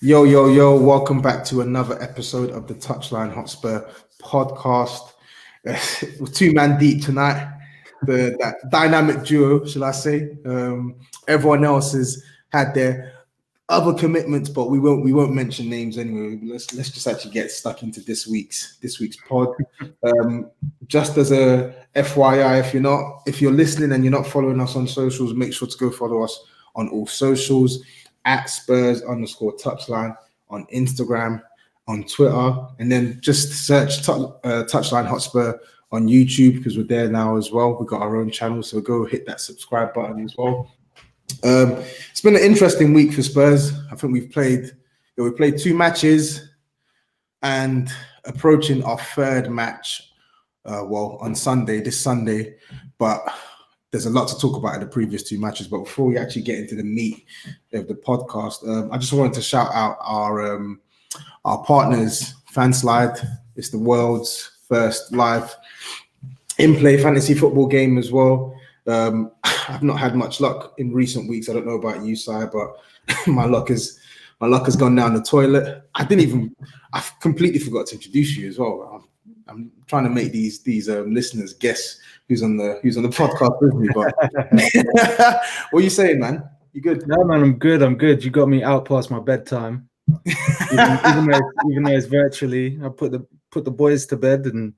Yo, yo, yo, welcome back to another episode of the Touchline Hotspur podcast. We're two-man deep tonight, that dynamic duo, shall I say. Everyone else has had their other commitments, but we won't mention names anyway. Let's just actually get stuck into this week's pod. Just as a FYI, if you're listening and you're not following us on socials, make sure to go follow us on all socials at Spurs_touchline on Instagram, on Twitter, and then just search Touchline Hotspur on YouTube because we're there now as well. We've got our own channel, so go hit that subscribe button as well. It's been an interesting week for Spurs. I think we played 2 matches and approaching our third match. On this Sunday, but there's a lot to talk about in the previous 2 matches. But before we actually get into the meat of the podcast, I just wanted to shout out our partners, Fanslide. It's the world's first live in-play fantasy football game as well. I've not had much luck in recent weeks. I don't know about you, Si, but my luck has gone down the toilet. I completely forgot to introduce you as well. I'm trying to make these listeners guess who's on the podcast with me. But what are you saying, man? You good? No, man, I'm good. You got me out past my bedtime. even though it's virtually, I put the boys to bed, and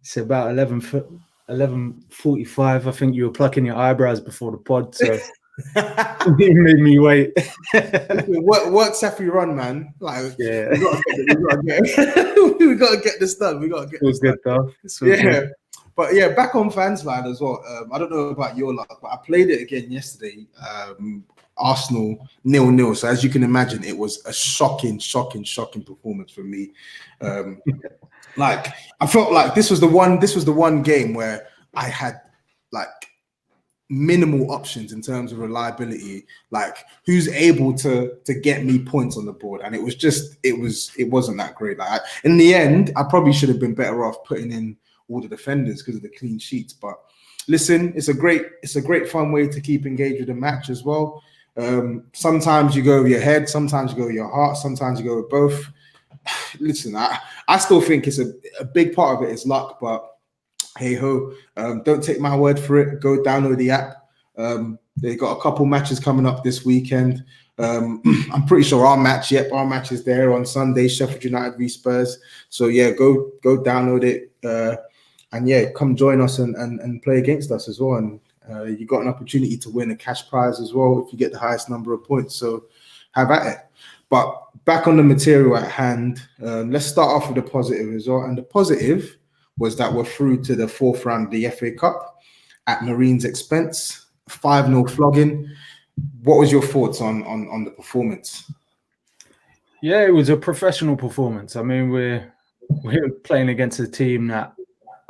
it's about 11:45. I think you were plucking your eyebrows before the pod, so it made me wait. Work Safi run, man. Like, yeah, we gotta get this done. We gotta get this good done. Good. But yeah, back on Fanslide as well. I don't know about your luck, but I played it again yesterday. Arsenal 0-0. So as you can imagine, it was a shocking performance for me. Like I felt like this was the one game where I had like minimal options in terms of reliability, like who's able to get me points on the board, and it wasn't that great. Like in the end, I probably should have been better off putting in all the defenders because of the clean sheets. But listen, it's a great fun way to keep engaged with the match as well. Sometimes you go with your head, sometimes you go with your heart, sometimes you go with both. Listen, I still think it's a big part of it is luck, but hey ho, don't take my word for it. Go download the app. They got a couple matches coming up this weekend. I'm pretty sure our match is there on Sunday, Sheff Utd v Spurs. So yeah, go download it. And yeah, come join us and play against us as well. And you got an opportunity to win a cash prize as well if you get the highest number of points. So have at it. But back on the material at hand, let's start off with the positive as well. And the positive was that we're through to the 4th round of the FA Cup at Marine's expense, 5-0 flogging. What was your thoughts on the performance? Yeah, it was a professional performance. I mean, we're playing against a team that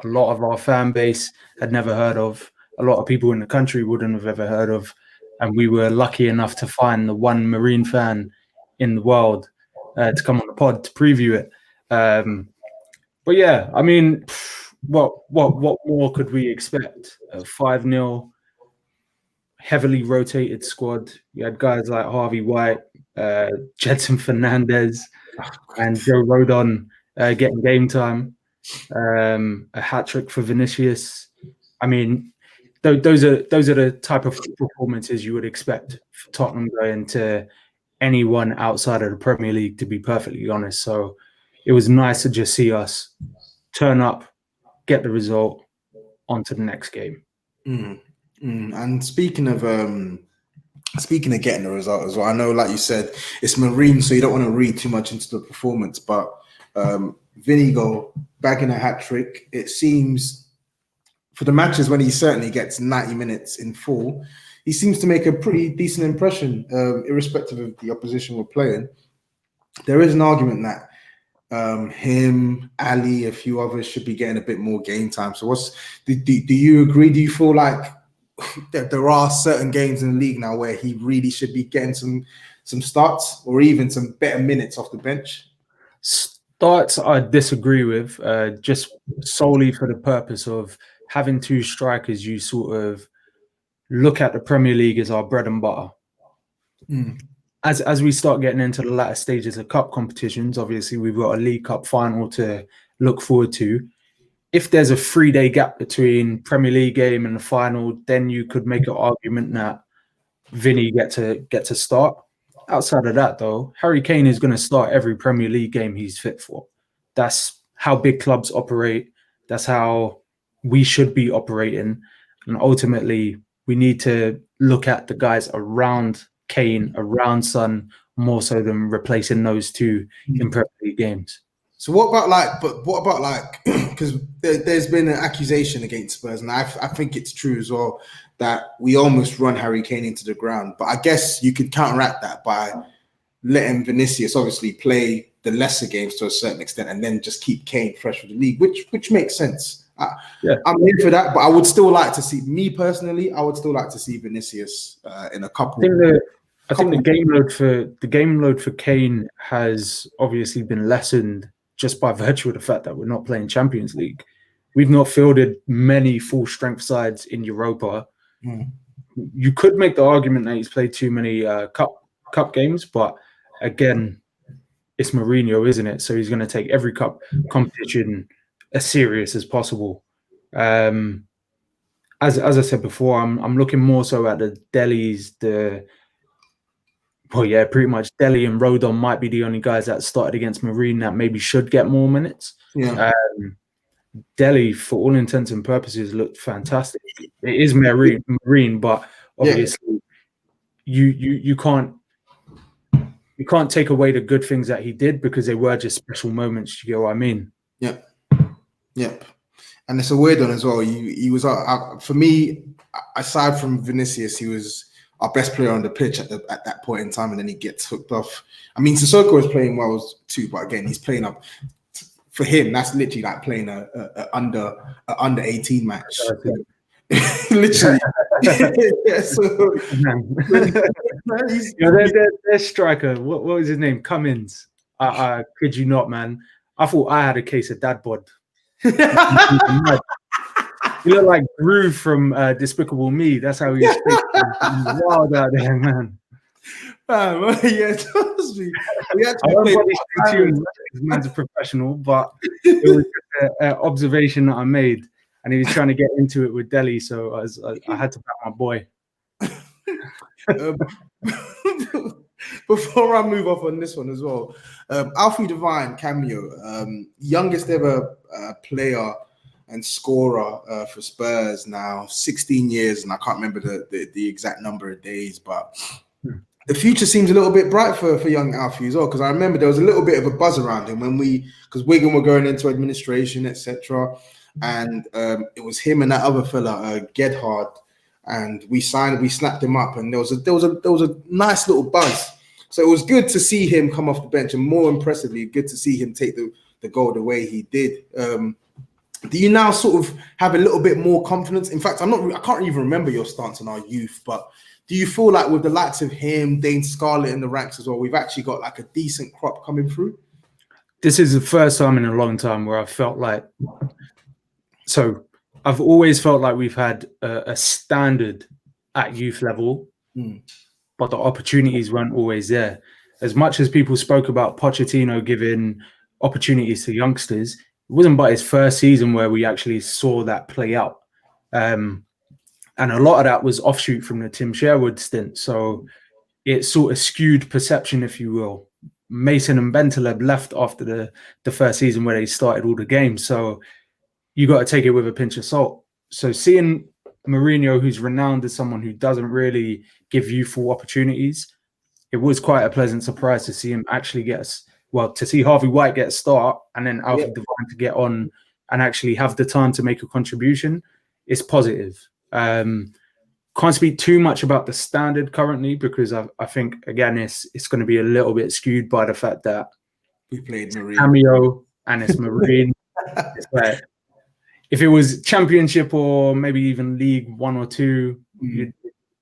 a lot of our fan base had never heard of. A lot of people in the country wouldn't have ever heard of. And we were lucky enough to find the one Marine fan in the world to come on the pod to preview it. But yeah, I mean, what more could we expect? A 5-0, heavily rotated squad. You had guys like Harvey White, Jedson Fernandez, and Joe Rodon getting game time. A hat trick for Vinicius. I mean, those are the type of performances you would expect for Tottenham going to anyone outside of the Premier League, to be perfectly honest. So it was nice to just see us turn up, get the result, on to the next game. And speaking of getting the result as well, I know, like you said, it's Marine, so you don't want to read too much into the performance, but Vinigoal bagging a hat trick. It seems for the matches when he certainly gets 90 minutes in full, he seems to make a pretty decent impression, irrespective of the opposition we're playing. There is an argument that him, Ali, a few others should be getting a bit more game time. So do you agree? Do you feel like that there are certain games in the league now where he really should be getting some starts or even some better minutes off the bench? Starts I disagree with, just solely for the purpose of having 2 strikers. You sort of look at the Premier League as our bread and butter. as we start getting into the latter stages of cup competitions, obviously we've got a League Cup final to look forward to. If there's a 3-day gap between Premier League game and the final, then you could make an argument that Vinny get to start. Outside of that, though, Harry Kane is going to start every Premier League game he's fit for. That's how big clubs operate. That's how we should be operating. And ultimately, we need to look at the guys around Kane, around Son, more so than replacing those two in Premier League games. So what about because there's been an accusation against Spurs, and I think it's true as well, that we almost run Harry Kane into the ground. But I guess you could counteract that by letting Vinicius obviously play the lesser games to a certain extent, and then just keep Kane fresh for the league, which makes sense. I'm in for that, but I would still like to see, me personally, I would still like to see Vinicius in a couple. I think the game load for Kane has obviously been lessened just by virtue of the fact that we're not playing Champions League. We've not fielded many full strength sides in Europa. You could make the argument that he's played too many cup games, but again, it's Mourinho, isn't it? So he's going to take every cup competition as serious as possible. As I said before, I'm looking more so at the Delis, pretty much Dele and Rodon might be the only guys that started against Marine that maybe should get more minutes. Dele, for all intents and purposes, looked fantastic. It is Marine, but obviously you can't take away the good things that he did because they were just special moments. You get what I mean? Yep. And it's a weird one as well. He was for me, aside from Vinicius, he was our best player on the pitch at that point in time, and then he gets hooked off. I mean, Sissoko is playing well too, but again, he's playing up. For him, that's literally like playing a under 18 match. Literally. Their striker, what was his name? Cummins. I kid you not, man. I thought I had a case of dad bod. He looked like Groove from Despicable Me. That's how he was wild out there, man. Trust me. This man's a professional, but it was an observation that I made, and he was trying to get into it with Dele, so I had to back my boy. Before I move off on this one as well, Alfie Devine cameo, youngest ever player and scorer for Spurs now, 16 years, and I can't remember the exact number of days, but the future seems a little bit bright for young Alfie as well, because I remember there was a little bit of a buzz around him because Wigan were going into administration, etc., and it was him and that other fella, Gedhard, and we snapped him up, and there was a nice little buzz. So it was good to see him come off the bench, and more impressively, good to see him take the goal the way he did. Do you now sort of have a little bit more confidence? In fact, I can't even remember your stance on our youth, but do you feel like with the likes of him, Dane Scarlett in the ranks as well, we've actually got like a decent crop coming through? This is the first time in a long time where I felt like, so I've always felt like we've had a standard at youth level, but the opportunities weren't always there. As much as people spoke about Pochettino giving opportunities to youngsters, it wasn't but his first season where we actually saw that play out. And a lot of that was offshoot from the Tim Sherwood stint. So it sort of skewed perception, if you will. Mason and Bentaleb left after the first season where they started all the games. So you got to take it with a pinch of salt. So seeing Mourinho, who's renowned as someone who doesn't really give youthful opportunities, it was quite a pleasant surprise to see him actually to see Harvey White get a start and then Alfie Devine to get on and actually have the time to make a contribution. It's positive. Can't speak too much about the standard currently because I think, again, it's going to be a little bit skewed by the fact that we played Marine. Cameo and it's Marine. It's like, if it was Championship or maybe even League 1 or 2, you'd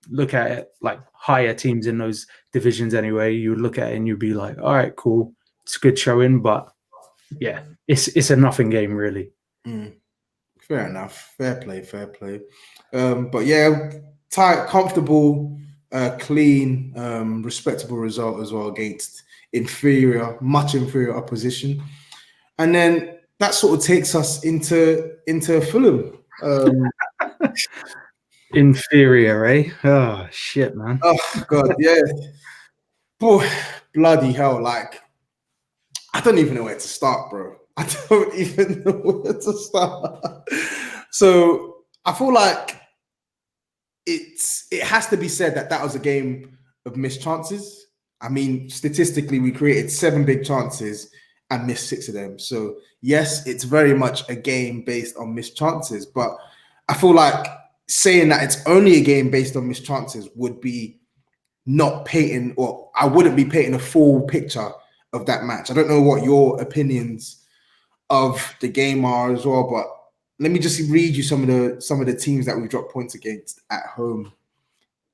look at it like higher teams in those divisions anyway. You would look at it and you'd be like, all right, cool. It's a good showing, but yeah, it's a nothing game, really. Fair enough. Fair play. But yeah, tight, comfortable clean, respectable result as well against much inferior opposition. And then that sort of takes us into Fulham. Inferior, eh? Oh shit, man. Oh God, yeah. Boy, bloody hell! Like, I don't even know where to start, bro. I don't even know where to start. So I feel like it has to be said that was a game of missed chances. I mean, statistically, we created 7 big chances and missed 6 of them. So yes, it's very much a game based on missed chances. But I feel like saying that it's only a game based on missed chances would be not painting, or I wouldn't be painting a full picture of that match. I don't know what your opinions of the game are as well, but let me just read you some of the teams that we dropped points against at home: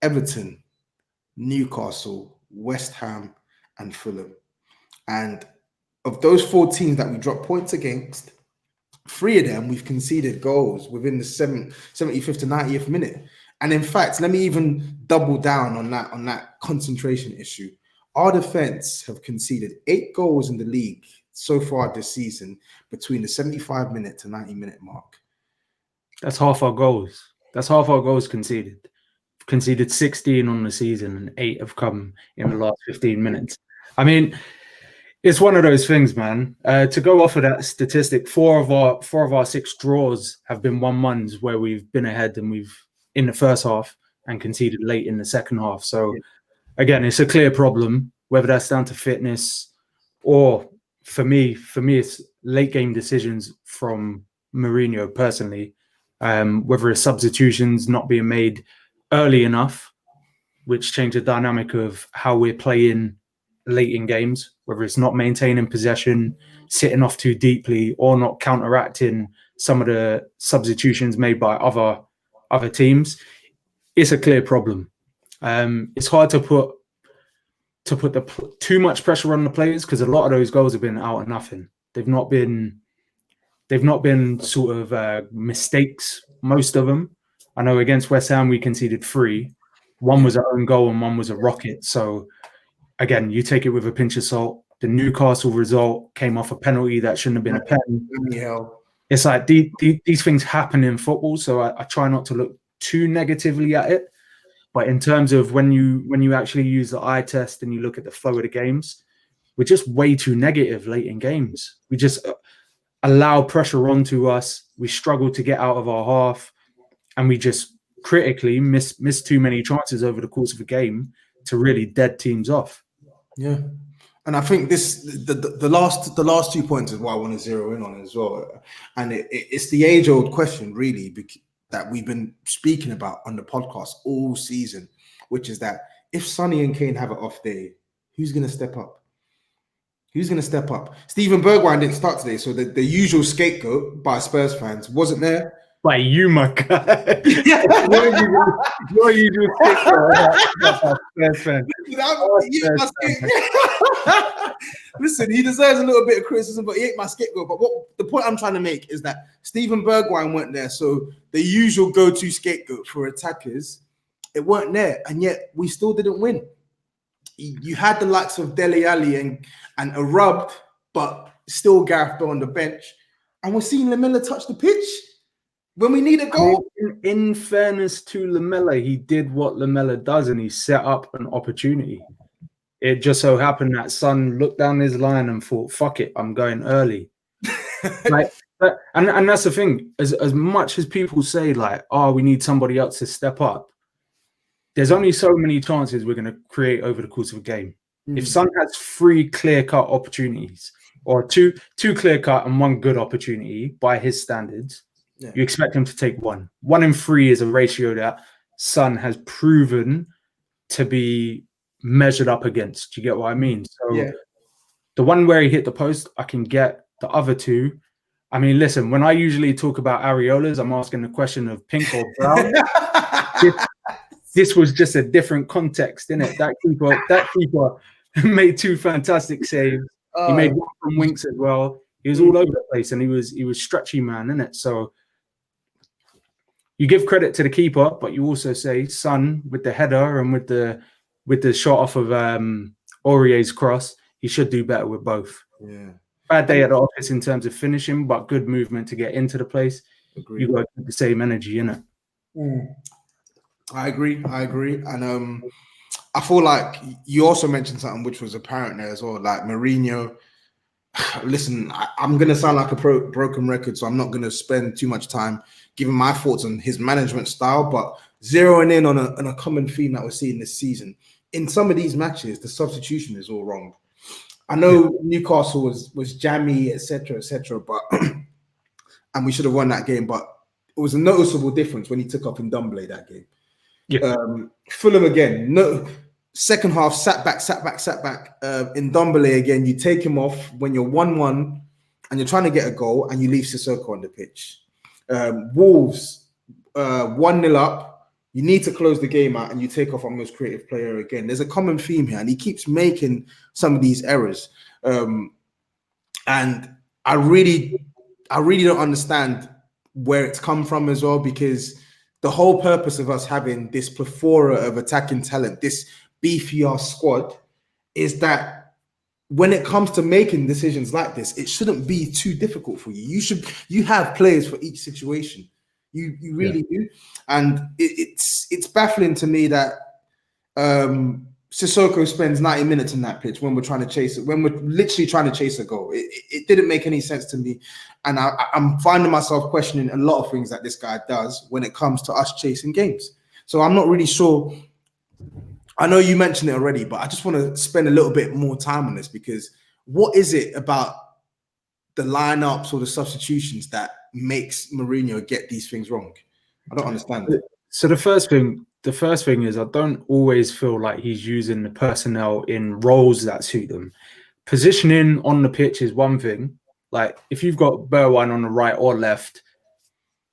Everton, Newcastle, West Ham, and Fulham. And of those 4 teams that we dropped points against, 3 of them we've conceded goals within the 75th to 90th minute. And in fact, let me even double down on that concentration issue. Our defense have conceded 8 goals in the league so far this season between the 75-minute to 90-minute mark. That's half our goals. That's half our goals conceded. Conceded 16 on the season, and 8 have come in the last 15 minutes. I mean, it's one of those things, man. To go off of that statistic, 4 of our 6 draws have been 1-1s where we've been ahead and we've in the first half and conceded late in the second half. So again, it's a clear problem, whether that's down to fitness or for me, it's late game decisions from Mourinho personally, whether it's substitutions not being made early enough, which change the dynamic of how we're playing late in games, whether it's not maintaining possession, sitting off too deeply, or not counteracting some of the substitutions made by other teams. It's a clear problem. It's hard to put too much pressure on the players because a lot of those goals have been out of nothing. They've not been sort of mistakes, most of them. I know against West Ham we conceded 3. 1 was an own goal and 1 was a rocket. So again, you take it with a pinch of salt. The Newcastle result came off a penalty that shouldn't have been a pen. It's like these things happen in football, so I try not to look too negatively at it. But in terms of when you actually use the eye test and you look at the flow of the games, we're just way too negative late in games. We just allow pressure onto us. We struggle to get out of our half, and we just critically miss too many chances over the course of a game to really dead teams off. Yeah. And I think the last 2 points is what I want to zero in on as well. And it's the age-old question, really, that we've been speaking about on the podcast all season, which is that if Sonny and Kane have an off day, who's going to step up? Who's going to step up? Steven Bergwijn didn't start today, so the usual scapegoat by Spurs fans wasn't there. By you, my guy. Your usual scapegoat. Spurs fan. Listen, he deserves a little bit of criticism, but he ain't my scapegoat. But the point I'm trying to make is that Steven Bergwijn weren't there, so the usual go-to scapegoat for attackers, it weren't there, and yet we still didn't win. You had the likes of Dele Alli and Arub, but still Gareth Bale on the bench, and we're seeing Lamela touch the pitch when we need a goal. In fairness to Lamela, he did what Lamela does, and he set up an opportunity. It just so happened that Son looked down his line and thought, "Fuck it, I'm going early." And that's the thing. As much as people say, like, "Oh, we need somebody else to step up," there's only so many chances we're going to create over the course of a game. If Son has 3 clear-cut opportunities, or two clear-cut and 1 good opportunity by his standards, you expect him to take 1. 1 in 3 is a ratio that Son has proven to be measured up against. Do you get what I mean? So the one where he hit the post, I can get. The other 2, I mean, listen, when I usually talk about areolas, I'm asking the question of pink or brown. This was just a different context, innit? That keeper made 2 fantastic saves. He made 1 from Winks as well. He was all over the place, and he was stretchy man, innit? So you give credit to the keeper, but you also say Son with the header and with the shot off of Aurier's cross, he should do better with both. Yeah. Bad day at the office in terms of finishing, but good movement to get into the place. Agreed. You got to keep the same energy in it. I agree. And I feel like you also mentioned something which was apparent there as well. Like Mourinho, listen, I'm going to sound like a broken record, so I'm not going to spend too much time giving my thoughts on his management style, but zeroing in on a common theme that we're seeing this season. In some of these matches, the substitution is all wrong. I know Newcastle was jammy, etc., but and we should have won that game, but it was a noticeable difference when he took up Ndombele that game. Yeah. Fulham again, no second half, sat back. Ndombele again, you take him off when you're 1-1 and you're trying to get a goal and you leave Sissoko on the pitch. Wolves 1-0 up. You need to close the game out and you take off our most creative player again. There's a common theme here and he keeps making some of these errors. And I really don't understand where it's come from as well, because the whole purpose of us having this plethora of attacking talent, this beefier squad, is that when it comes to making decisions like this, it shouldn't be too difficult for you. You have players for each situation. You really do. And it's baffling to me that Sissoko spends 90 minutes on that pitch when we're trying to chase it, when we're literally trying to chase a goal. It didn't make any sense to me. And I'm finding myself questioning a lot of things that this guy does when it comes to us chasing games. So I'm not really sure. I know you mentioned it already, but I just want to spend a little bit more time on this, because what is it about the lineups or the substitutions that makes Mourinho get these things wrong? I don't understand it. So the first thing is I don't always feel like he's using the personnel in roles that suit them. Positioning on the pitch is one thing. Like if you've got Bergwijn on the right or left,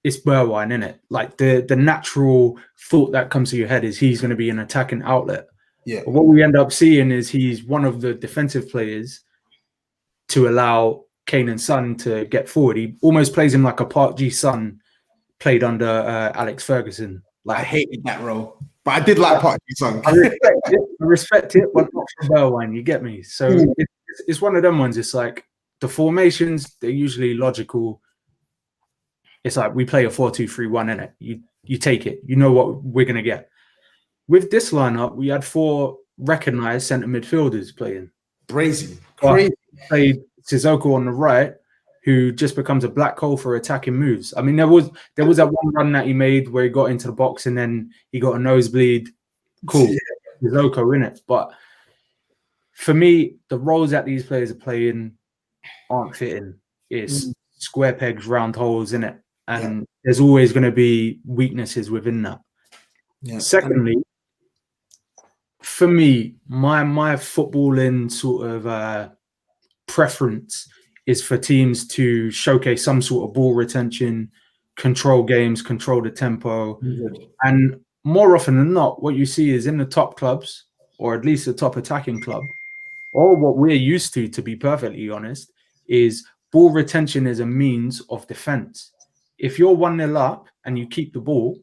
it's Bergwijn, innit? Like the natural thought that comes to your head is he's going to be an attacking outlet. Yeah. But what we end up seeing is he's one of the defensive players to allow Kane and Son to get forward. He almost plays him like a Park Ji-sung played under Alex Ferguson. Like, I hated that role, but I did like Park Ji-sung. I respect it, but not for Bergwijn, you get me? So it's one of them ones. It's like the formations, they're usually logical. It's like we play a 4-2-3-1 in it. You take it. You know what we're going to get. With this lineup, we had 4 recognized centre midfielders playing. Crazy. Played Sissoko on the right, who just becomes a black hole for attacking moves. I mean, there was that one run that he made where he got into the box and then he got a nosebleed. Cool. Sissoko in it. But for me, the roles that these players are playing aren't fitting. It's square pegs, round holes in it. And there's always going to be weaknesses within that. Yeah. Secondly, for me, my footballing sort of preference is for teams to showcase some sort of ball retention, control games, control the tempo. And more often than not, what you see is in the top clubs, or at least the top attacking club, or what we're used to be perfectly honest, is ball retention is a means of defense. If you're 1-0 up and you keep the ball,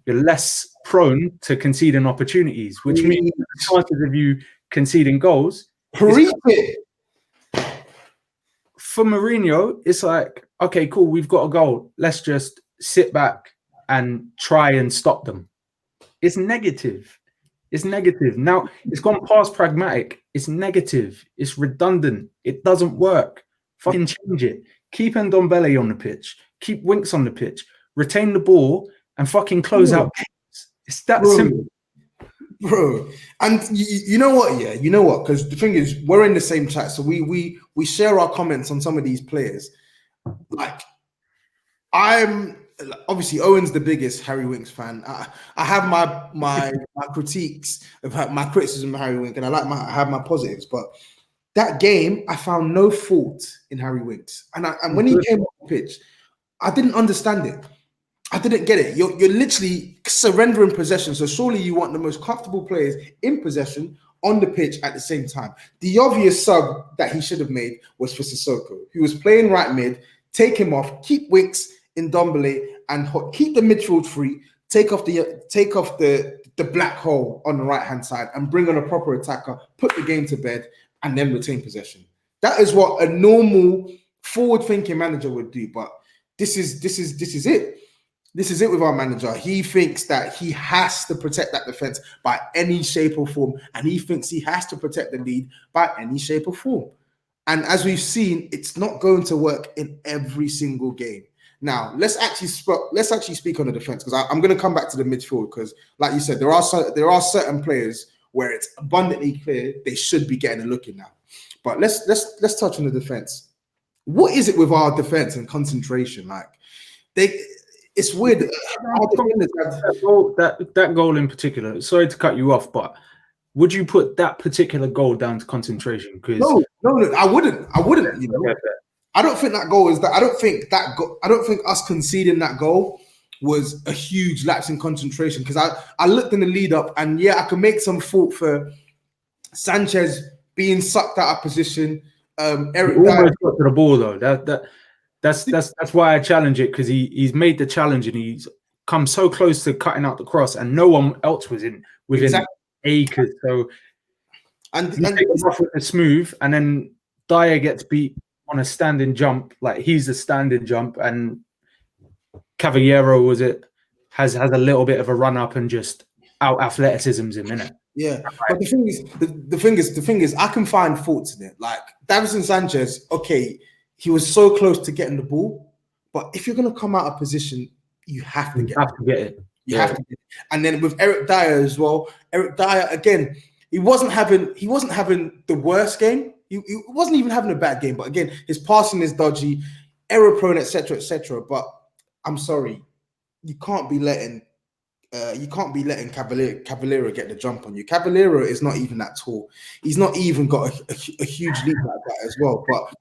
you're less prone to conceding opportunities, which means the chances of you conceding goals. For Mourinho, it's like, okay, cool, we've got a goal. Let's just sit back and try and stop them. It's negative. It's negative. Now, it's gone past pragmatic. It's negative. It's redundant. It doesn't work. Fucking change it. Keep Ndombele on the pitch. Keep Winks on the pitch. Retain the ball and fucking close out games. It's that simple. Bro, and you know what? Yeah, you know what? Because the thing is, we're in the same chat, so we share our comments on some of these players. Like, I'm obviously Owen's the biggest Harry Winks fan. I have my critiques of my criticism of Harry Winks, and I have my positives. But that game, I found no fault in Harry Winks, and when he came off the pitch, I didn't understand it. I didn't get it. You're literally surrendering possession. So surely you want the most comfortable players in possession on the pitch at the same time. The obvious sub that he should have made was for Sissoko, who was playing right mid. Take him off, keep Winks, Ndombele, and keep the midfield free. Take off the black hole on the right hand side and bring on a proper attacker. Put the game to bed and then retain possession. That is what a normal forward-thinking manager would do. But this is it. This is it with our manager. He thinks that he has to protect that defense by any shape or form, and he thinks he has to protect the lead by any shape or form. And as we've seen, it's not going to work in every single game. Now, let's actually speak on the defense, because I'm going to come back to the midfield, because, like you said, there are certain players where it's abundantly clear they should be getting a look in now. But let's touch on the defense. What is it with our defense and concentration? Like it's weird. That goal in particular. Sorry to cut you off, but would you put that particular goal down to concentration? Because no, I wouldn't. You know, I don't think that goal is that. I don't think us conceding that goal was a huge lapse in concentration. Because I looked in the lead up, and yeah, I can make some fault for Sanchez being sucked out of position. Eric almost got to the ball though. That's why I challenge it, because he's made the challenge and he's come so close to cutting out the cross, and no one else was within acres. So and take it off with a smooth, and then Dyer gets beat on a standing jump, like he's a standing jump, and Cavallero has a little bit of a run up and just out athleticisms him, innit? Yeah, but the thing is, I can find faults in it. Like Davinson Sanchez, okay, he was so close to getting the ball, but if you're gonna come out of position, you have to get it. You have to get it. And then with Eric Dyer as well. Eric Dyer again, he wasn't having the worst game. He wasn't even having a bad game, but again, his passing is dodgy, error prone, etc., etc. But I'm sorry, you can't be letting Cavallero get the jump on you. Cavallero is not even that tall. He's not even got a huge leap like that as well. But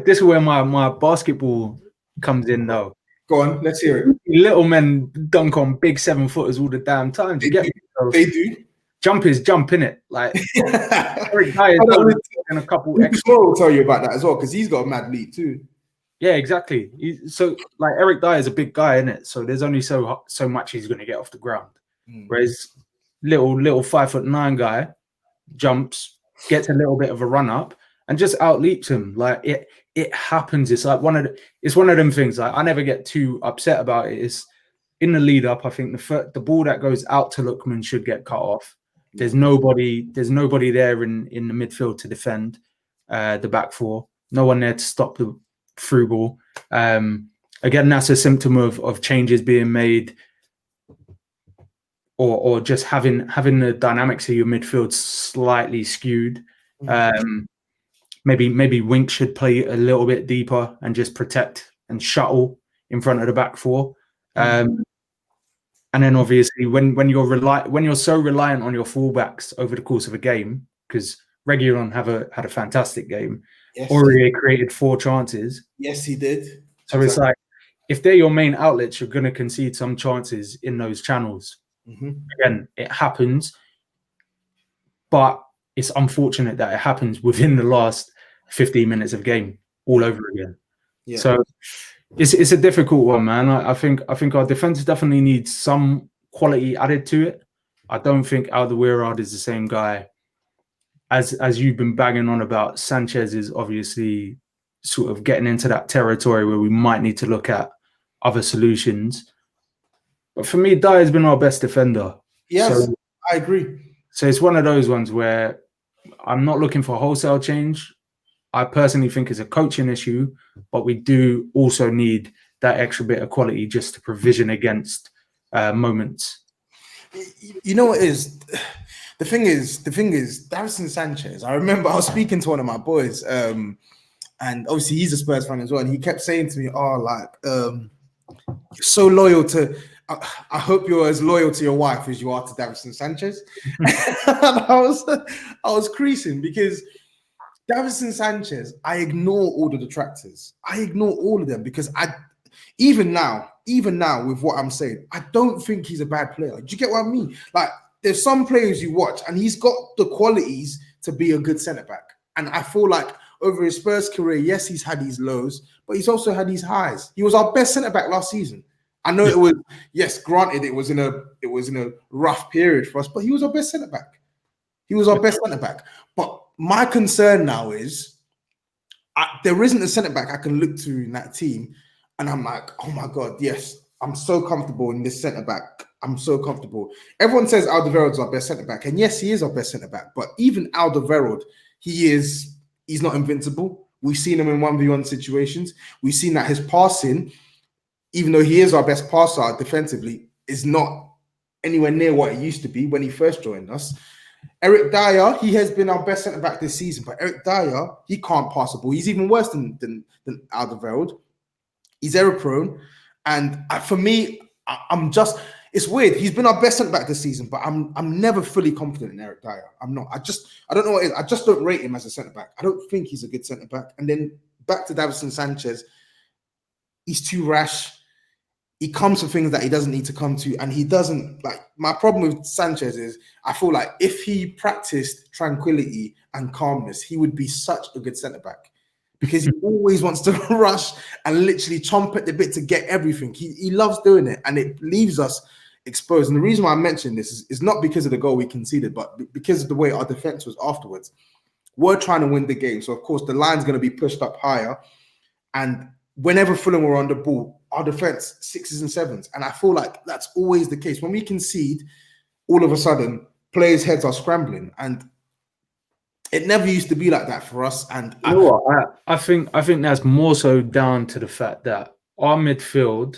this is where my basketball comes in though. Go on, let's hear it. Little men dunk on big 7-footers all the damn time. They do. Jump is jump, innit? Like Eric Dyer and a couple extra. Will tell you about that as well, because he's got a mad leap too. Yeah, exactly. So like Eric Dyer is a big guy, innit? So there's only so much he's going to get off the ground. Whereas little 5'9" guy jumps, gets a little bit of a run up, and just outleaps him. Like it happens. It's like one of them things. Like I never get too upset about it. It's in the lead up. I think the ball that goes out to Lookman should get cut off. There's nobody there in the midfield to defend the back four. No one there to stop the through ball. Again, that's a symptom of changes being made, or just having the dynamics of your midfield slightly skewed. Maybe Wink should play a little bit deeper and just protect and shuttle in front of the back four. And then obviously when you're so reliant on your fullbacks over the course of a game, because Reguilon had a fantastic game. Yes, Aurier created 4 chances. Yes, he did. So It's like, if they're your main outlets, you're going to concede some chances in those channels. Again, it happens, but it's unfortunate that it happens within the last 15 minutes of game all over again. Yeah. So it's a difficult one, man. I think our defense definitely needs some quality added to it. I don't think Alderweireld is the same guy. As you've been banging on about, Sanchez is obviously sort of getting into that territory where we might need to look at other solutions. But for me, Dyer's been our best defender. Yes, so, I agree. So it's one of those ones where I'm not looking for wholesale change. I personally think it's a coaching issue, but we do also need that extra bit of quality just to provision against moments. You know what it is? The thing is, Davinson Sanchez. I remember I was speaking to one of my boys, and obviously he's a Spurs fan as well, and he kept saying to me, you're so loyal to. I hope you're as loyal to your wife as you are to Davinson Sanchez. And I was creasing because Davinson Sanchez, I ignore all the detractors. I ignore all of them because even now with what I'm saying, I don't think he's a bad player. Do you get what I mean? Like, there's some players you watch and he's got the qualities to be a good centre-back. And I feel like over his Spurs career, yes, he's had his lows, but he's also had his highs. He was our best centre-back last season. I know it was, yes, granted, it was in a rough period for us, but he was our best centre back. He was our best centre back. But my concern now is there isn't a centre back I can look to in that team, and I'm like, oh my God, yes, I'm so comfortable in this centre back. I'm so comfortable. Everyone says Alderweireld's our best centre back, and yes, he is our best centre back. But even Alderweireld, he's not invincible. We've seen him in 1v1 situations. We've seen that his passing, even though he is our best passer defensively, is not anywhere near what it used to be when he first joined us. Eric Dyer, he has been our best centre back this season, but Eric Dyer, he can't pass the ball. He's even worse than Alderweireld. He's error prone, and for me, it's weird. He's been our best centre back this season, but I'm never fully confident in Eric Dyer. I'm not. I don't know what it is. I just don't rate him as a centre back. I don't think he's a good centre back. And then back to Davinson Sanchez, he's too rash. He comes to things that he doesn't need to come to, and he doesn't like. My problem with Sanchez is I feel like if he practiced tranquility and calmness, he would be such a good centre back, because he always wants to rush and literally chomp at the bit to get everything. He loves doing it, and it leaves us exposed. And the reason why I mentioned this is not because of the goal we conceded, but because of the way our defense was afterwards. We're trying to win the game, so of course the line's going to be pushed up higher, and whenever Fulham were on the ball, our defense 6s and 7s. And I feel like that's always the case. When we concede, all of a sudden, players' heads are scrambling. And it never used to be like that for us. And I think that's more so down to the fact that our midfield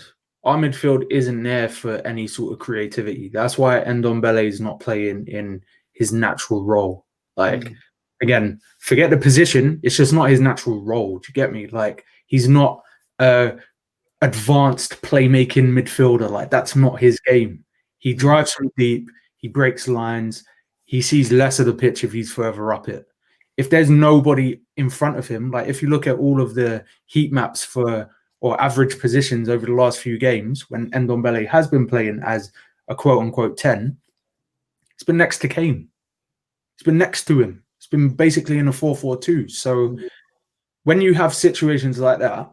isn't there for any sort of creativity. That's why Ndombele is not playing in his natural role. Like, again, forget the position. It's just not his natural role. Do you get me? Like, he's not advanced playmaking midfielder. Like, that's not his game. He drives from deep. He breaks lines. He sees less of the pitch if he's further up it. If there's nobody in front of him, like if you look at all of the heat maps or average positions over the last few games, when Ndombele has been playing as a quote-unquote 10, it's been next to Kane. It's been next to him. It's been basically in a 4-4-2. So when you have situations like that,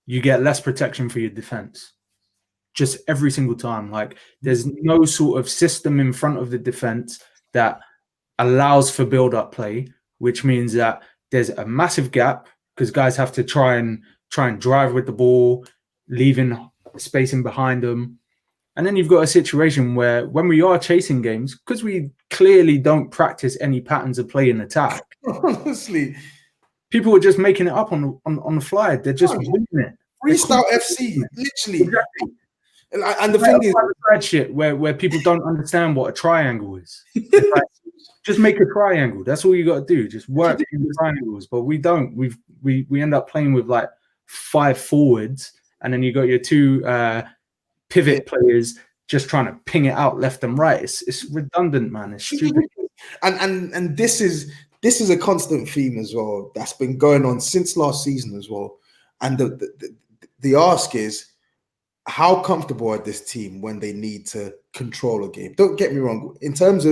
you get less protection for your defense. Just every single time. Like, there's no sort of system in front of the defense that allows for build-up play, which means that there's a massive gap because guys have to try and drive with the ball, leaving spacing behind them. And then you've got a situation where when we are chasing games, because we clearly don't practice any patterns of play in attack, honestly, people are just making it up on the fly. They're just winning it. Freestyle FC, literally. Exactly. And the thing is, shit where people don't understand what a triangle is. Like, just make a triangle. That's all you got to do. Just work in the triangles. But we don't. We end up playing with like 5 forwards, and then you got your 2 pivot players just trying to ping it out left and right. It's redundant, man. It's stupid. And this is a constant theme as well that's been going on since last season as well. And the ask is, how comfortable are this team when they need to control a game? Don't get me wrong. In terms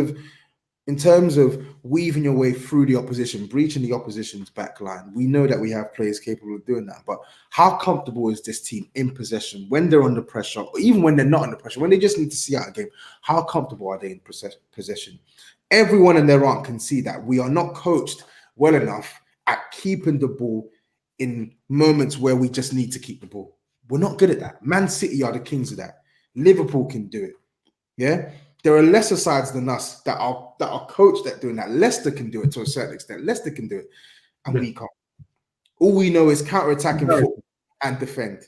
of weaving your way through the opposition, breaching the opposition's back line, we know that we have players capable of doing that. But how comfortable is this team in possession when they're under pressure, or even when they're not under pressure, when they just need to see out a game? How comfortable are they in possession? Everyone and their aunt can see that we are not coached well enough at keeping the ball in moments where we just need to keep the ball. We're not good at that. Man City are the kings of that. Liverpool can do it. Yeah. There are lesser sides than us that are coached at doing that. Leicester can do it to a certain extent. Leicester can do it, and we can't. All we know is counter-attacking football and defend.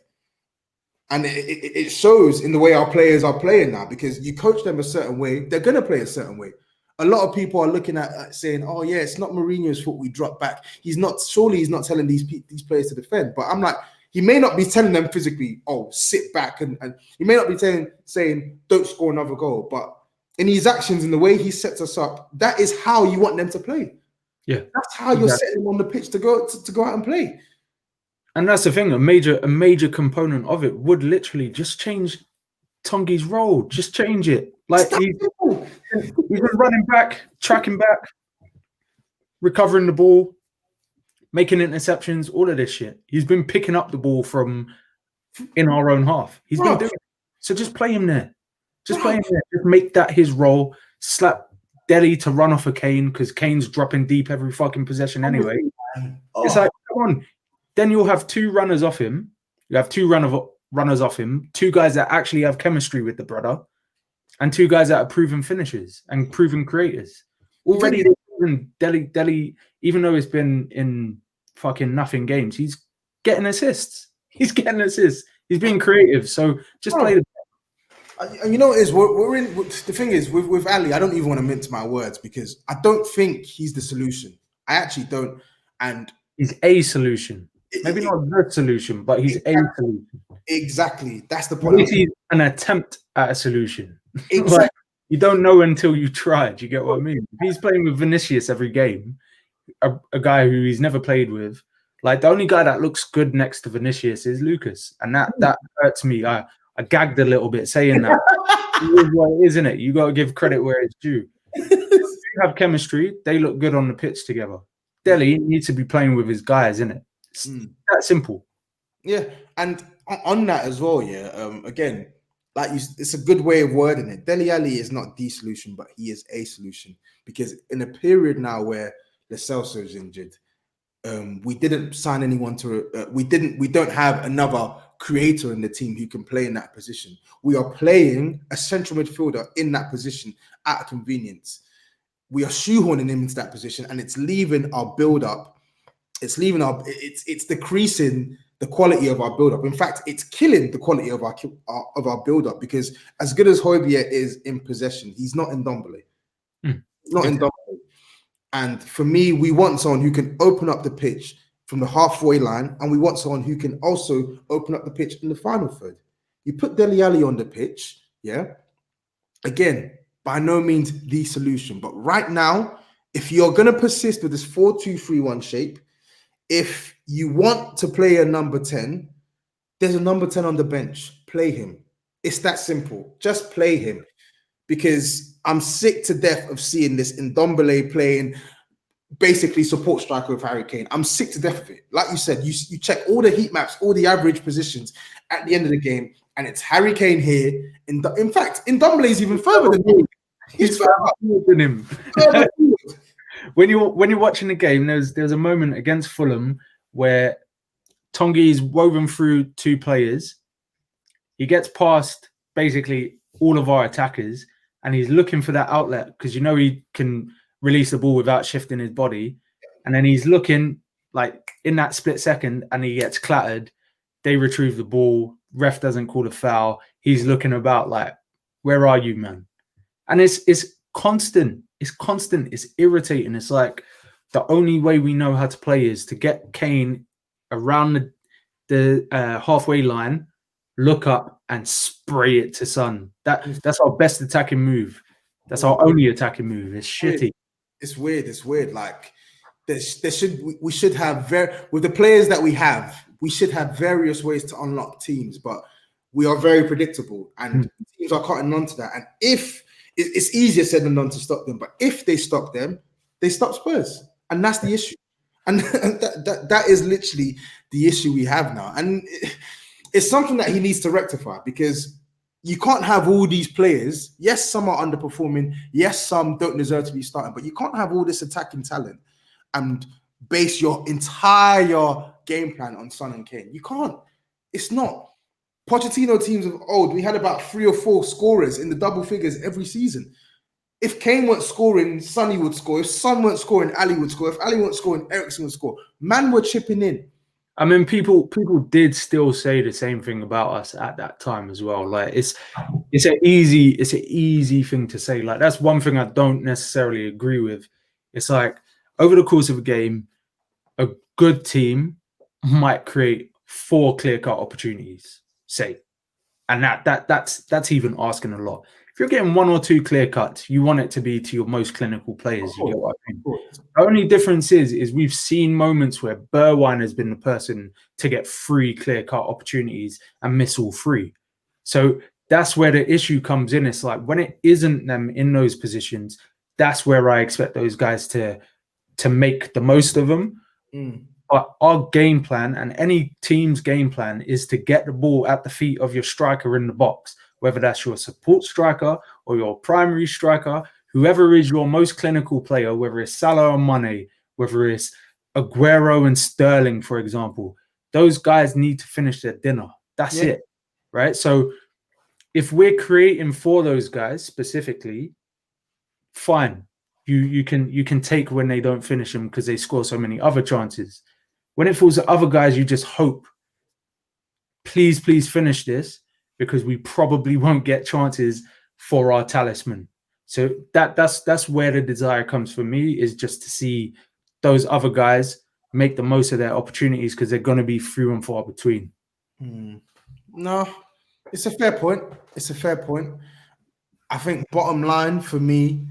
And it shows in the way our players are playing now, because you coach them a certain way, they're going to play a certain way. A lot of people are looking at saying, "Oh yeah, it's not Mourinho's fault we dropped back. Surely he's not telling these players to defend." But I'm like, he may not be telling them physically, "Oh, sit back," and he may not be saying, "Don't score another goal." But in his actions, in the way he sets us up, that is how you want them to play. Yeah, that's how you're setting them on the pitch to go out and play. And that's the thing. A major component of it would literally just change Tongi's role. Just change it. Like he's been running back, tracking back, recovering the ball, making interceptions, all of this shit. He's been picking up the ball from in our own half. He's been doing it. So just play him there. Just play him there. Just make that his role. Slap Dele to run off of Kane because Kane's dropping deep every fucking possession anyway. It's like, come on. Then you'll have 2 runners off him. You have 2 runners off him, 2 guys that actually have chemistry with the brother, and 2 guys that are proven finishers and proven creators. Already, Dele, even though it's been in fucking nothing games, he's getting assists. He's getting assists. He's being creative. So just play the. And you know what it is? We're in. The thing is, with Ali, I don't even want to mince my words because I don't think he's the solution. I actually don't. And he's a solution. Maybe not the solution, but he's a solution. Exactly. That's the point. He's an attempt at a solution. Exactly. Like, you don't know until you try. Do you get what I mean? If he's playing with Vinicius every game, a guy who he's never played with, like the only guy that looks good next to Vinicius is Lucas. And that hurts me. I gagged a little bit saying that. It is what it is, isn't it? You got to give credit where it's due. If you have chemistry, they look good on the pitch together. Dele needs to be playing with his guys, isn't it? It's that simple. Yeah, and on that as well, again, like it's a good way of wording it. Dele Alli is not the solution, but he is a solution because in a period now where Lo Celso is injured, we didn't sign anyone to. We don't have another creator in the team who can play in that position. We are playing a central midfielder in that position at a convenience. We are shoehorning him into that position, and it's leaving our build-up. It's decreasing the quality of our build-up. In fact, it's killing the quality of our build-up because as good as Højbjerg is in possession, he's not in Ndombele. Not in Ndombele. And for me, we want someone who can open up the pitch from the halfway line, and we want someone who can also open up the pitch in the final third. You put Dele Alli on the pitch, again, by no means the solution. But right now, if you're going to persist with this 4-2-3-1 shape, if you want to play a number 10, there's a number 10 on the bench. Play him. It's that simple. Just play him. Because I'm sick to death of seeing this Ndombele playing basically support striker with Harry Kane. I'm sick to death of it. Like you said, you check all the heat maps, all the average positions at the end of the game, and it's Harry Kane here. In fact, Ndombele is even further than him. He's further than him. When you're watching the game, there's a moment against Fulham where Tongi's woven through 2 players. He gets past basically all of our attackers, and he's looking for that outlet because he can release the ball without shifting his body. And then he's looking like in that split second, and he gets clattered. They retrieve the ball. Ref doesn't call a foul. He's looking about like, "Where are you, man?" And it's constant. It's constant. It's irritating. It's like the only way we know how to play is to get Kane around the halfway line, look up and spray it to Son. That's our best attacking move. That's our only attacking move. It's shitty. It's weird. It's weird. Like we should have with the players that we should have various ways to unlock teams, but we are very predictable and teams are cutting on to that. And if it's easier said than done to stop them, but if they stop them, they stop Spurs, and that's the issue. And that is literally the issue we have now. And it's something that he needs to rectify because you can't have all these players. Yes, some are underperforming. Yes, some don't deserve to be starting, but you can't have all this attacking talent and base your entire game plan on Son and Kane. You can't. It's not. Pochettino teams of old, we had about 3 or 4 scorers in the double figures every season. If Kane weren't scoring, Sonny would score. If Son weren't scoring, Ali would score. If Ali weren't scoring, Eriksen would score. Man were chipping in. I mean, people did still say the same thing about us at that time as well. Like it's an easy thing to say. Like that's one thing I don't necessarily agree with. It's like over the course of a game, a good team might create 4 clear-cut opportunities, say, and that's even asking a lot. If you're getting 1 or 2 clear cuts, you want it to be to your most clinical players. You get what I mean? The only difference is we've seen moments where Bergwijn has been the person to get 3 clear cut opportunities and miss all 3. So that's where the issue comes in. It's like when it isn't them in those positions, that's where I expect those guys to make the most of them. But our game plan and any team's game plan is to get the ball at the feet of your striker in the box, whether that's your support striker or your primary striker, whoever is your most clinical player, whether it's Salah or Mane, whether it's Aguero and Sterling, for example, those guys need to finish their dinner. That's it, right? So if we're creating for those guys specifically, fine. You can take when they don't finish them because they score so many other chances. When it falls to other guys, you just hope, please finish this, because we probably won't get chances for our talisman. So that's where the desire comes for me, is just to see those other guys make the most of their opportunities, because they're going to be few and far between. No, it's a fair point. It's a fair point. I think bottom line for me,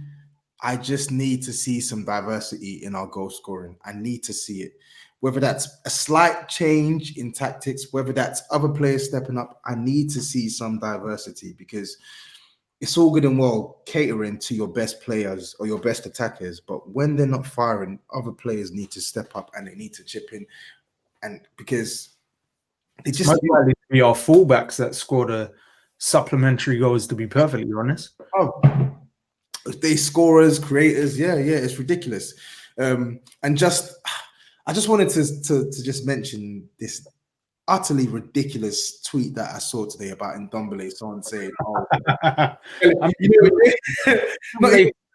I just need to see some diversity in our goal scoring. I need to see it. Whether that's a slight change in tactics, whether that's other players stepping up, I need to see some diversity, because it's all good and well catering to your best players or your best attackers, but when they're not firing, other players need to step up and they need to chip in. And because they just might likely be our fullbacks that scored a supplementary goals, to be perfectly honest. Oh, they scorers, creators, yeah, it's ridiculous. And I just wanted to just mention this utterly ridiculous tweet that I saw today about Ndombele. Someone saying,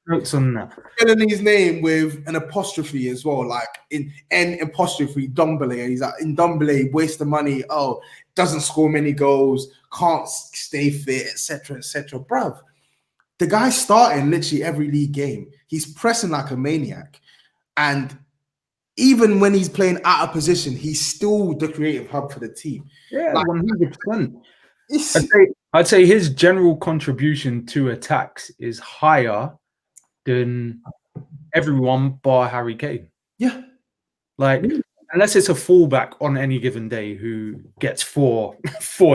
notes on that. Spelling his name with an apostrophe as well, like in N apostrophe Ndombele. He's like, Ndombele, waste of money. Oh, doesn't score many goals, can't stay fit, etc., etc. Bruv, the guy's starting literally every league game. He's pressing like a maniac, and even when he's playing out of position, he's still the creative hub for the team. Yeah, like, 100%. I'd say his general contribution to attacks is higher than everyone bar Harry Kane. Yeah. Like, unless it's a fullback on any given day who gets four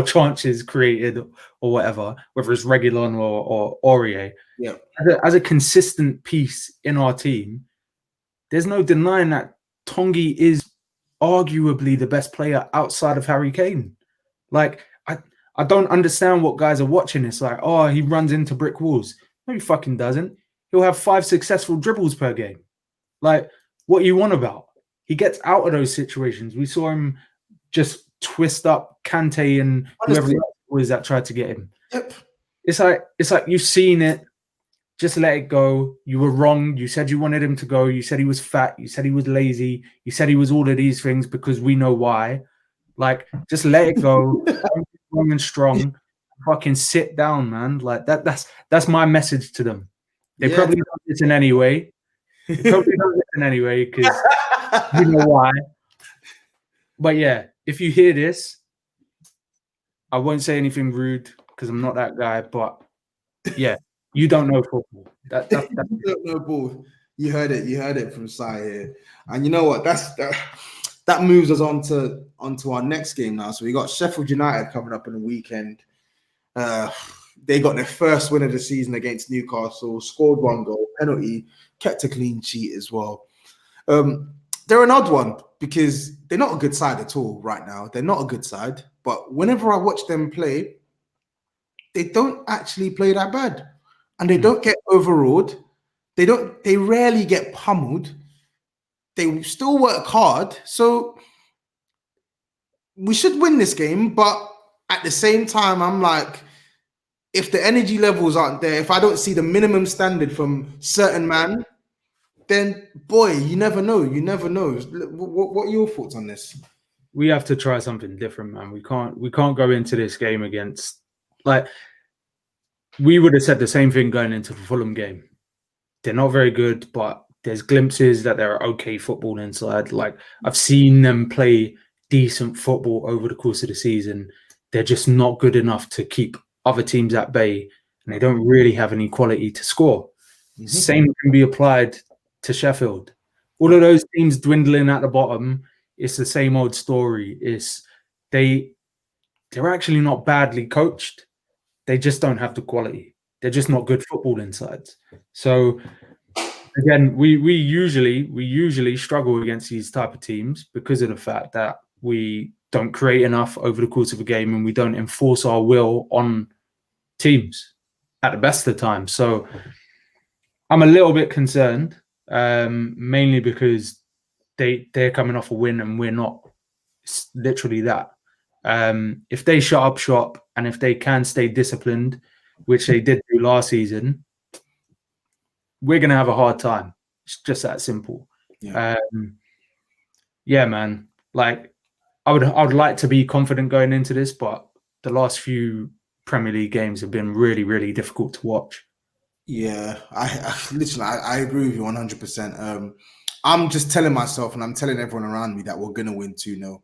chances created or whatever, whether it's Reguilon or Aurier. Yeah. As a consistent piece in our team, there's no denying that Tongi is arguably the best player outside of Harry Kane. Like, I don't understand what guys are watching this. Like, oh, he runs into brick walls. No, he fucking doesn't. He'll have 5 successful dribbles per game. Like, what are you on about? He gets out of those situations. We saw him just twist up Kante and whoever it was that tried to get him. Yep. It's like you've seen it. Just let it go. You were wrong. You said you wanted him to go. You said he was fat. You said he was lazy. You said he was all of these things because we know why. Like, just let it go. Strong and strong. Fucking sit down, man. Like that's my message to them. They probably don't listen anyway. Because you know why. But yeah, if you hear this, I won't say anything rude because I'm not that guy. But yeah. You don't know football. You don't know ball. You heard it from Sai here. And you know what? That moves us onto our next game now. So we got Sheffield United coming up in the weekend. They got their first win of the season against Newcastle, scored 1 goal, penalty, kept a clean sheet as well. They're an odd one because they're not a good side at all right now. They're not a good side. But whenever I watch them play, they don't actually play that bad. And they don't get overawed. They rarely get pummeled. They still work hard. So we should win this game. But at the same time, I'm like, if the energy levels aren't there, if I don't see the minimum standard from certain man, then boy, you never know. You never know. What are your thoughts on this? We have to try something different, man. We can't go into this game against, like, we would have said the same thing going into the Fulham game. They're not very good, but there's glimpses that they're okay football inside. Like, I've seen them play decent football over the course of the season. They're just not good enough to keep other teams at bay, and they don't really have any quality to score. Mm-hmm. Same can be applied to Sheffield. All of those teams dwindling at the bottom, it's the same old story. They're actually not badly coached. They just don't have the quality. They're just not good football insides. So again, we usually struggle against these type of teams because of the fact that we don't create enough over the course of a game and we don't enforce our will on teams at the best of the time. So I'm a little bit concerned, mainly because they're coming off a win and we're not. It's literally that. If they shut up shop and if they can stay disciplined, which they did do last season, we're going to have a hard time. It's just that simple. Yeah, man. Like, I would like to be confident going into this, but the last few Premier League games have been really, really difficult to watch. Yeah, I agree with you 100%. I'm just telling myself and I'm telling everyone around me that we're going to win 2-0.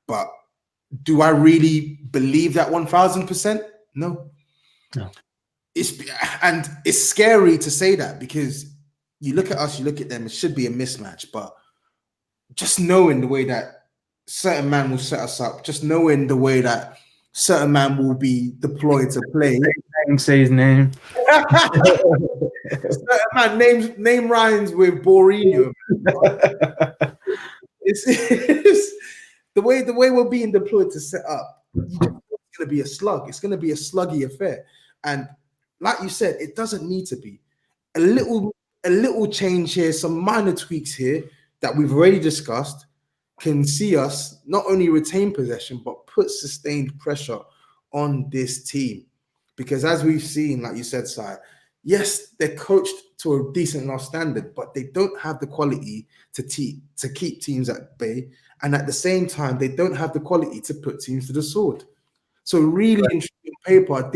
But do I really believe that 1,000%? No. It's scary to say that because you look at us, you look at them, it should be a mismatch. But just knowing the way that certain man will set us up, just knowing the way that certain man will be deployed to play. Say his name. Man, name rhymes with Boringho. It's the way we're being deployed to set up. It's going to be a slug. It's going to be a sluggy affair. And like you said, it doesn't need to be. A little change here, some minor tweaks here that we've already discussed can see us not only retain possession but put sustained pressure on this team. Because as we've seen, like you said, Si, yes, they're coached to a decent enough standard, but they don't have the quality to keep teams at bay. And at the same time, they don't have the quality to put teams to the sword. So really, on paper,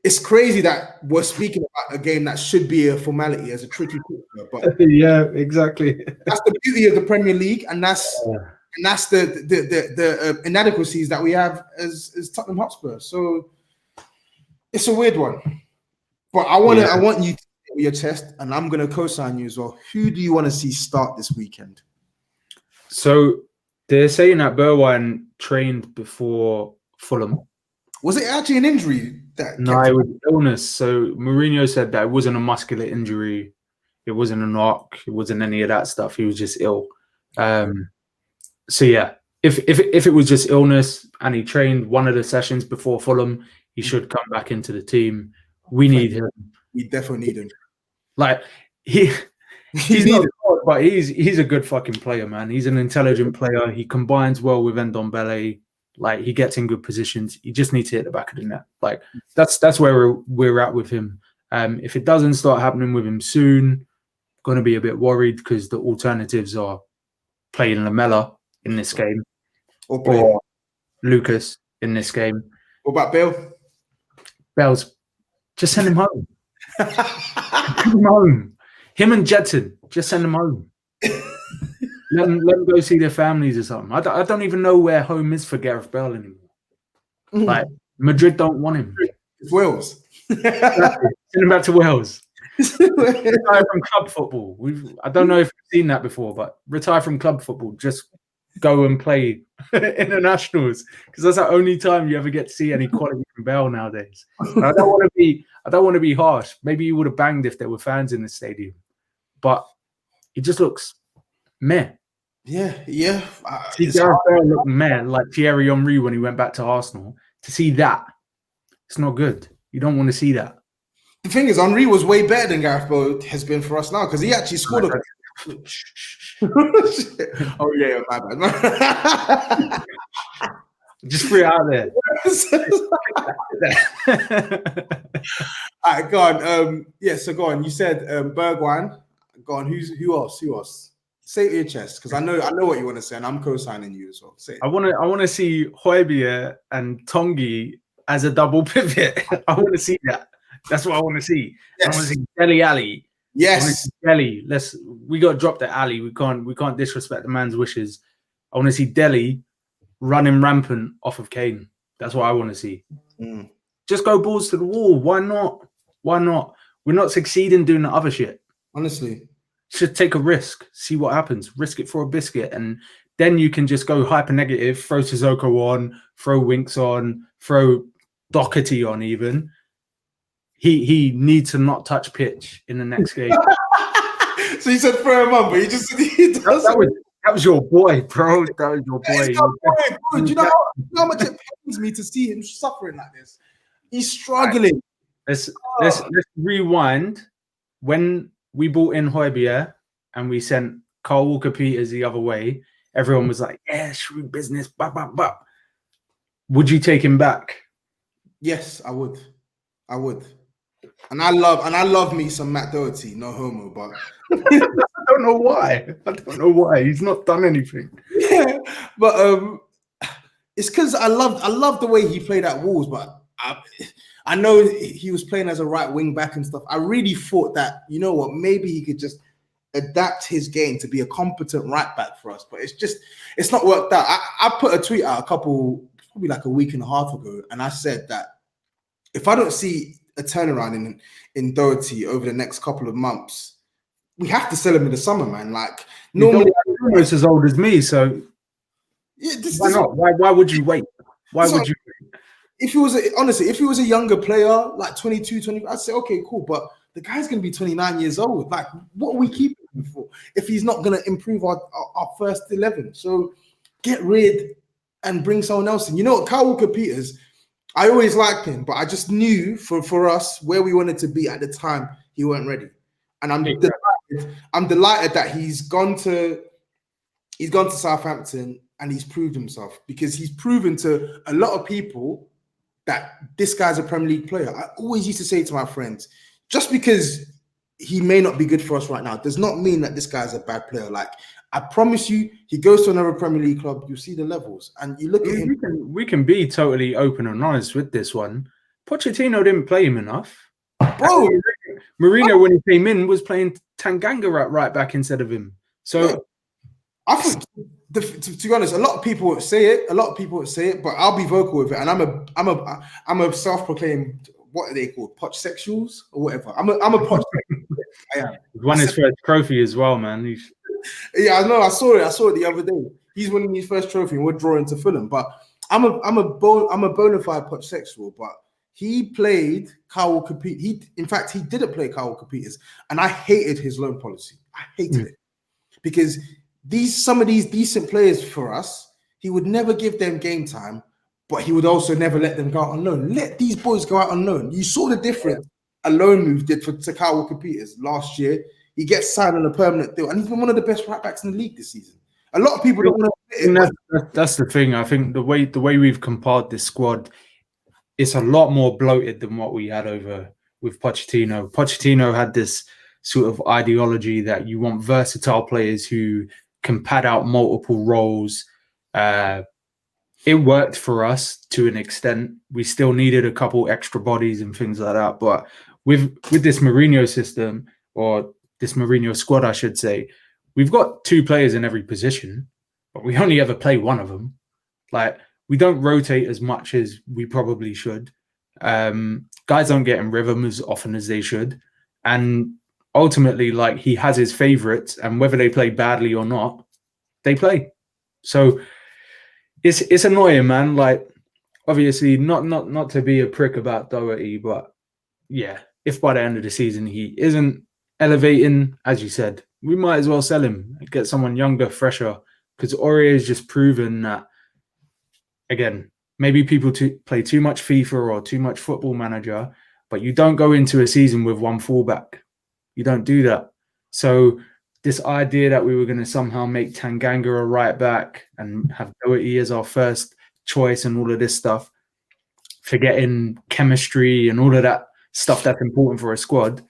it's crazy that we're speaking about a game that should be a formality as a tricky picture. But yeah, exactly. That's the beauty of the Premier League, and that's the inadequacies that we have as Tottenham Hotspur. So it's a weird one. But I want you to get your chest, and I'm going to co-sign you as well. Who do you want to see start this weekend? So they're saying that Devine trained before Fulham. Was it actually an injury? No, it was illness. So Mourinho said that it wasn't a muscular injury. It wasn't a knock. It wasn't any of that stuff. He was just ill. So yeah, if it was just illness and he trained one of the sessions before Fulham, he should come back into the team. We need him. We definitely need him. Like he's not good, but he's a good fucking player, man. He's an intelligent player. He combines well with Ndombele. Like he gets in good positions. He just needs to hit the back of the net. Like that's where we're at with him. If it doesn't start happening with him soon, going to be a bit worried because the alternatives are playing Lamella in this game or Lucas in this game. What about Bale? Bale's just send him home. Send him home. Him and Jetson, just send them home. Let them go see their families or something. I don't even know where home is for Gareth Bale anymore. Like Madrid don't want him. It's Wales. Send him back to Wales. Retire from club football. I don't know if you've seen that before, but retire from club football. Just go and play internationals because that's the only time you ever get to see any quality from Bale nowadays. And I don't want to be harsh. Maybe you would have banged if there were fans in the stadium, but he just looks meh. Yeah. See Gareth Bale look meh, like Thierry Henry when he went back to Arsenal. To see that, it's not good. You don't want to see that. The thing is, Henry was way better than Gareth Bale has been for us now because he actually scored a. Oh yeah, my bad. Just threw it out there. All right, go on. So go on. You said Bergwijn. Go on. Who else? Say it to your chest because I know what you want to say, and I'm co-signing you as well. Say it. I want to see Højbjerg and Tongi as a double pivot. I want to see that. That's what I want to see. Yes. I want to see Dele Alli. Yes. Dele. We got to drop the alley. We can't disrespect the man's wishes. I want to see Dele running rampant off of Kane. That's what I want to see. Just go balls to the wall. Why not? We're not succeeding doing the other shit. Honestly. Should take a risk, see what happens, risk it for a biscuit, and then you can just go hyper negative, throw Sissoko on, throw Winks on, throw Doherty on even. He needs to not touch pitch in the next game. So you said throw him on, but he does. That That was your boy, bro. That was your boy. It's my boy, bro. Do you know how much it pains me to see him suffering like this? He's struggling. Let's rewind. When we brought in Højbjerg and we sent Carl Walker-Peters the other way, everyone was like, "Yeah, shrewd business." Bah. Would you take him back? Yes, I would. And I love me some Matt Doherty, no homo, but I don't know why. He's not done anything. Yeah, but it's because I love the way he played at Wolves, but I know he was playing as a right wing back and stuff. I really thought that, you know what, maybe he could just adapt his game to be a competent right back for us, but it's not worked out. I put a tweet out probably like a week and a half ago, and I said that if I don't see a turnaround in Doherty over the next couple of months, we have to sell him in the summer, man. Like normally, almost as old as me, so yeah, why not? Why would you wait? Why would you? If he was a younger player, like 22, 20, I'd say okay, cool. But the guy's going to be 29 years old. Like, what are we keeping him for if he's not going to improve our first 11? So get rid and bring someone else in. You know what, Kyle Walker-Peters, I always liked him, but I just knew for us where we wanted to be at the time, he weren't ready. And I'm delighted that he's gone to Southampton and he's proved himself, because he's proven to a lot of people that this guy's a Premier League player. I always used to say to my friends, just because he may not be good for us right now does not mean that this guy's a bad player. Like, I promise you, he goes to another Premier League club, you'll see the levels. And you look at him. We can be totally open and honest with this one. Pochettino didn't play him enough. Bro, Mourinho, when he came in, was playing Tanganga at right back instead of him. So I think, to be honest, a lot of people would say it, but I'll be vocal with it. And I'm a self-proclaimed, what are they called, Poch sexuals or whatever. I'm a Poch. I am. He won his first trophy as well, man. Yeah, I know. I saw it the other day. He's winning his first trophy, and we're drawing to Fulham. But I'm a bona fide Poch sexual. But he played Kyle Walker-Peters. In fact, he didn't play Kyle Walker-Peters, and I hated his loan policy. I hated it, because some of these decent players for us, he would never give them game time, but he would also never let them go out on loan. Let these boys go out on loan. You saw the difference a loan move did to Kyle Walker-Peters last year. He gets signed on a permanent deal, and he's been one of the best right backs in the league this season. A lot of people don't want to admit it. That's the thing. I think the way we've compiled this squad, it's a lot more bloated than what we had over with Pochettino. Pochettino had this sort of ideology that you want versatile players who can pad out multiple roles. It worked for us to an extent. We still needed a couple extra bodies and things like that. But with this Mourinho system, or this Mourinho squad, I should say, we've got two players in every position, but we only ever play one of them. Like, we don't rotate as much as we probably should. Guys don't get in rhythm as often as they should. And ultimately, like, he has his favorites, and whether they play badly or not, they play. So it's annoying, man. Like, obviously, not to be a prick about Doherty, but yeah, if by the end of the season he isn't elevating, as you said, we might as well sell him and get someone younger, fresher, because Aurier has just proven that, again, maybe people play too much FIFA or too much Football Manager, but you don't go into a season with one fullback. You don't do that. So this idea that we were going to somehow make Tanganga a right back and have Doherty as our first choice and all of this stuff, forgetting chemistry and all of that stuff that's important for a squad.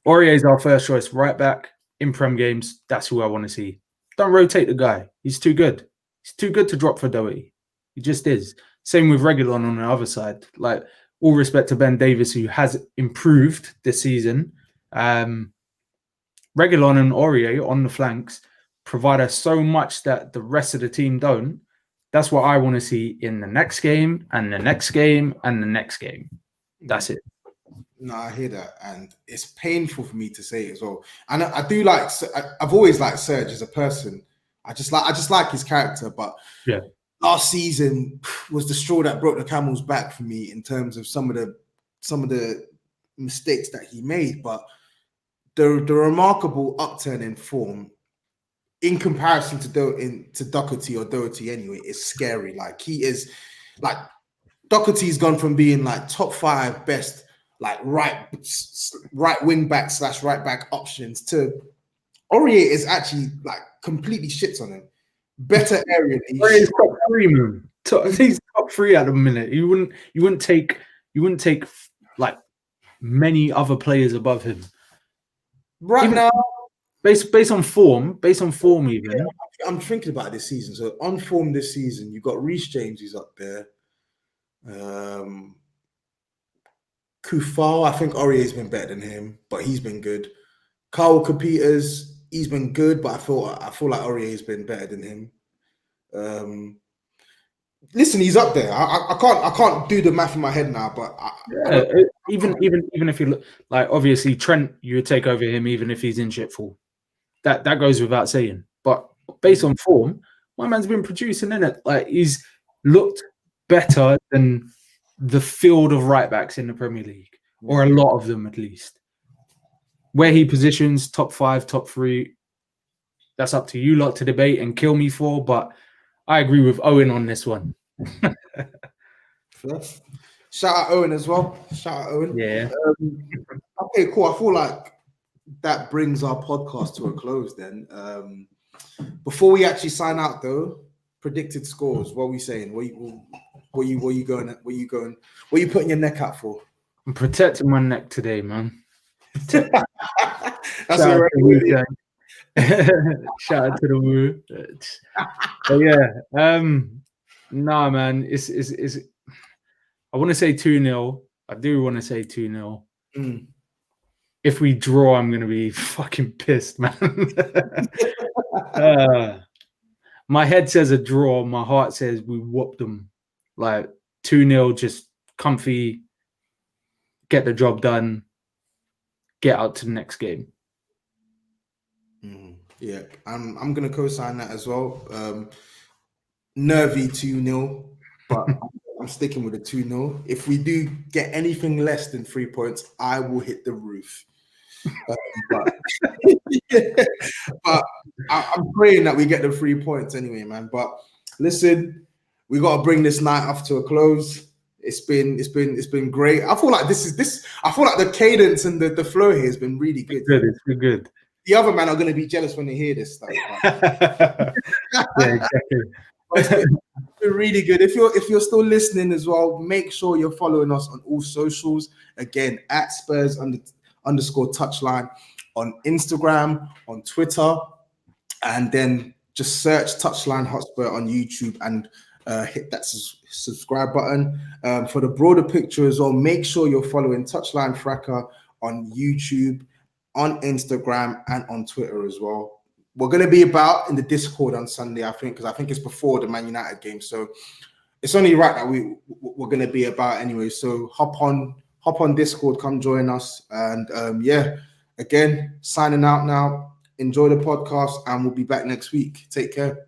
Aurier is our first choice right back in Prem games. That's who I want to see. Don't rotate the guy. He's too good. He's too good to drop for Doherty. He just is. Same with Reguilon on the other side. Like, all respect to Ben Davies, who has improved this season. Reguilon and Aurier on the flanks provide us so much that the rest of the team don't. That's what I want to see in the next game and the next game and the next game. That's it. No, I hear that, and it's painful for me to say it as well. And I do like. I've always liked Serge as a person. I just like his character. But yeah, last season was the straw that broke the camel's back for me in terms of some of the mistakes that he made. But the remarkable upturn in form in comparison to Doherty or Doherty anyway, is scary. Like he is, like Doherty's gone from being like top 5 best like right wing back / right back options to Aurier is actually like completely shits on him. Better area. He's top 3, man. He's top 3 at the minute. You wouldn't take like many other players above him now. Based on form even. Yeah, I'm thinking about this season. So on form this season, you've got Reece James, who's up there. Kufal, I think Aurier's been better than him, but he's been good. Carl Capiters, he's been good, but I feel like Aurier's been better than him. Listen, he's up there. I can't do the math in my head now, but even if you look, like, obviously Trent, you would take over him even if he's in shit form. That goes without saying. But based on form, my man's been producing, in it. Like, he's looked better than the field of right backs in the Premier League, or a lot of them at least. Where he positions, top 5, top 3, that's up to you lot to debate and kill me for, but I agree with Owen on this one. Shout out Owen as well. Shout out Owen. Yeah. Okay, cool. I feel like that brings our podcast to a close then. Before we actually sign out though, predicted scores. What are we saying? What are you going? What are you putting your neck out for? I'm protecting my neck today, man. That's all right. Shout out to the Woo. But yeah, nah, man. It's I want to say 2-0. I do want to say 2-0. If we draw, I'm gonna be fucking pissed, man. My head says a draw. My heart says we whooped them. Like 2-0, just comfy. Get the job done. Get out to the next game. Yeah, I'm gonna co-sign that as well. Nervy 2-0, but I'm sticking with a 2-0. If we do get anything less than 3 points, I will hit the roof. But I'm praying that we get the 3 points anyway, man. But listen, we got to bring this night off to a close. It's been great. I feel like I feel like the cadence and the flow here has been really good. It's been good. The other men are going to be jealous when they hear this stuff. Yeah, exactly. It's been really good. If you're still listening as well, make sure you're following us on all socials. Again, at Spurs _touchline on Instagram, on Twitter, and then just search Touchline Hotspur on YouTube and hit that subscribe button. For the broader picture as well, make sure you're following Touchline Fracas on YouTube, on Instagram, and on Twitter as well. We're going to be about in the Discord on Sunday, I think, because I think it's before the Man United game. So it's only right that we're going to be about anyway. So hop on Discord, come join us. And yeah, again, signing out now. Enjoy the podcast, and we'll be back next week. Take care.